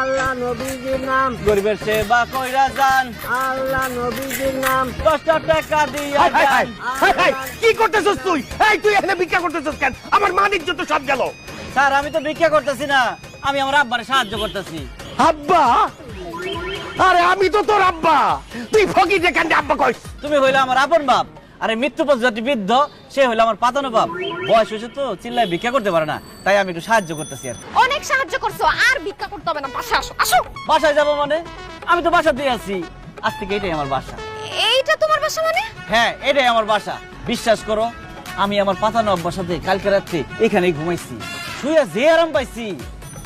আল্লাহ নবীজির নাম, গরিবের সেবা কইরা যান, আল্লাহ নবীজির নাম, 10 টাকা দিয়া যান। কি করতেছস তুই? এই তুই এখানে ভিক্ষা করতেছস কেন? আমার মানিক যত সব গেল। স্যার আমি তো ভিক্ষা করতেছি না, আমি আমার আব্বারে সাহায্য করতেছি। আব্বা? আরে আমি তো তোর আব্বা, তুই ফকির যেখান আব্বা কইস। তুমি হইলে আমার আপন বাপ, আরে মৃত্যু পথযাত্রী বৃদ্ধ সে হইলো আমার পাতানো বাপ। বয়স হয়েছে তো চিল্লায় ভিক্ষা করতে পারে না, তাই আমি একটু সাহায্য করতেছি আর। অনেক সাহায্য করছো, আর ভিক্ষা করতে হবে না, বাসা আসো আসো। বাসায় যাবো মানে? আমি তো বাসা দিয়ে আছি, আজ থেকে এটাই আমার বাসা। এইটা তোমার বাসা মানে? হ্যাঁ এটাই আমার বাসা। বিশ্বাস করো, আমি আমার পাতানো আব্বার সাথে কালকে রাত্রে এখানেই ঘুমাইছি, শুয়ে যে আরাম পাইছি,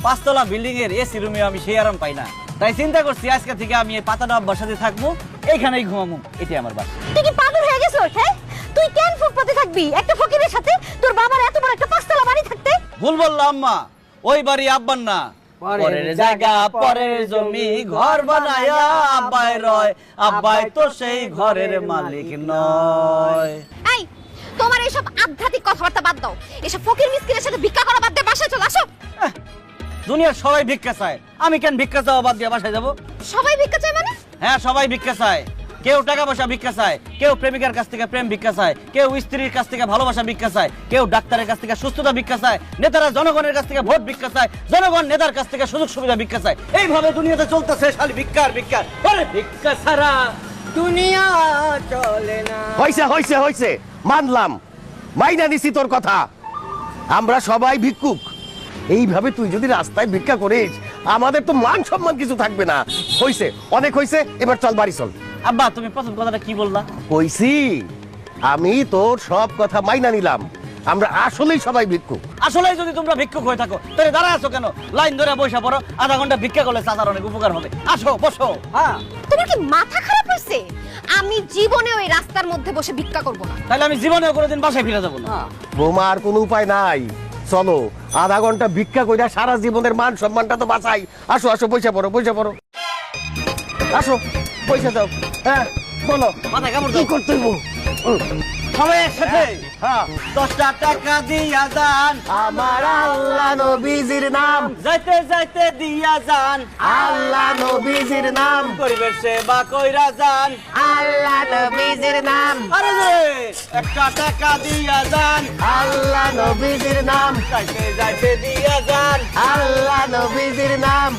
5 তলা বিল্ডিং এর এসি রুমে আমি সেই আরাম পাই না। তাই চিন্তা করছি আজকে থেকে আমি এই পাতানো আব্বার সাথে থাকবো, এখানেই ঘুমাবো, এটাই আমার বাসা। তুই কি পাগল হয়ে গেছো? হ্যাঁ, তুই কেন ফুটপাতে থাকবি একটা ফকিরের সাথে? তোর বাবার এত বড় একটা 5 তলা বাড়ি থাকতে? ভুল বললাম আম্মা, ওই বাড়ি আব্বার না, পরের জায়গা পরের জমি, ঘর বানায়া আব্বাই রয়, আব্বাই তো সেই ঘরের মালিক নয়। এই, তোমার এইসব আধ্যাত্মিক কথাবার্তা বাদ দাও, এসব ফকির মিসকিনের সাথে ভিক্ষা করা বাদ দিয়ে বাসায় চলে আসো। দুনিয়ার সবাই ভিক্ষা চায়, আমি কেন ভিক্ষা চাওয়া বাদ দিয়ে বাসায় যাবো? সবাই ভিক্ষা চায় মানে? হ্যাঁ সবাই ভিক্ষা চায়। কেউ টাকা পয়সা ভিক্ষা চায়, কেউ প্রেমিকার কাছ থেকে প্রেম ভিক্ষা চায়, কেউ স্ত্রীর কাছ থেকে ভালোবাসা ভিক্ষা চায়, কেউ ডাক্তারের কাছ থেকে সুস্থতা ভিক্ষা চায়, নেতারা জনগণের কাছ থেকে ভোট ভিক্ষা চায়, জনগণ নেতার কাছ থেকে সুযোগ সুবিধা ভিক্ষা চায়। এইভাবে দুনিয়াতে চলতেছে খালি ভিক্ষার ভিক্ষা। আরে ভিক্ষা ছাড়া দুনিয়া চলে না। হইছে হইছে হইছে, মানলাম, মাইনা নিছি তোর কথা। আমরা সবাই ভিক্ষুক। এইভাবে তুই যদি রাস্তায় ভিক্ষা করিস, আমাদের তো মান সম্মান কিছু থাকবে না। হইছে, অনেক হইছে, এবার চল বাড়ি চল। আব্বা তুমি প্রথম কথাটা কি বললা? কইছি আমি তোর সব কথা মাইনা নিলাম, আমরা আসলেই সবাই ভিক্ষুক। আসলে যদি তোমরা ভিক্ষুক হয়ে থাকো তাহলে দাঁড়ায় আছো কেন? লাইন ধরে বসে পড়ো, আধা ঘন্টা ভিক্ষা করলে চাচার অনেক উপকার হবে। আসো বসো। হ্যাঁ, তোমার কি মাথা খারাপ হয়েছে? আমি জীবনে ওই রাস্তার মধ্যে বসে ভিক্ষা করব না। তাহলে আমি জীবনেও কোনোদিন বাসায় ফিরে যাবো না। বোমা আর কোনো উপায় নাই, চলো আধা ঘন্টা ভিক্ষা কইরা সারা জীবনের মান সম্মানটা তো বাঁচাই। আসো আসো, বসে পড়ো বসে পড়ো, আসো পয়সা দাও। হ্যাঁ বলো, মাথায় কামড় কি দাও। করতে হইব? সবাই একসাথে হ্যাঁ, 10 টাকা দিয়া যান, আমার আল্লাহ নবীজির নাম, যাইতে যাইতে দিয়া যান, আল্লাহ নবীজির নাম, গরিবের সেবা কইরা যান, আল্লাহ নবীজির নাম, আরে রে 1 টাকা দিয়া যান, আল্লাহ নবীজির নাম, যাইতে যাইতে দিয়া যান, আল্লাহ নবীজির নাম,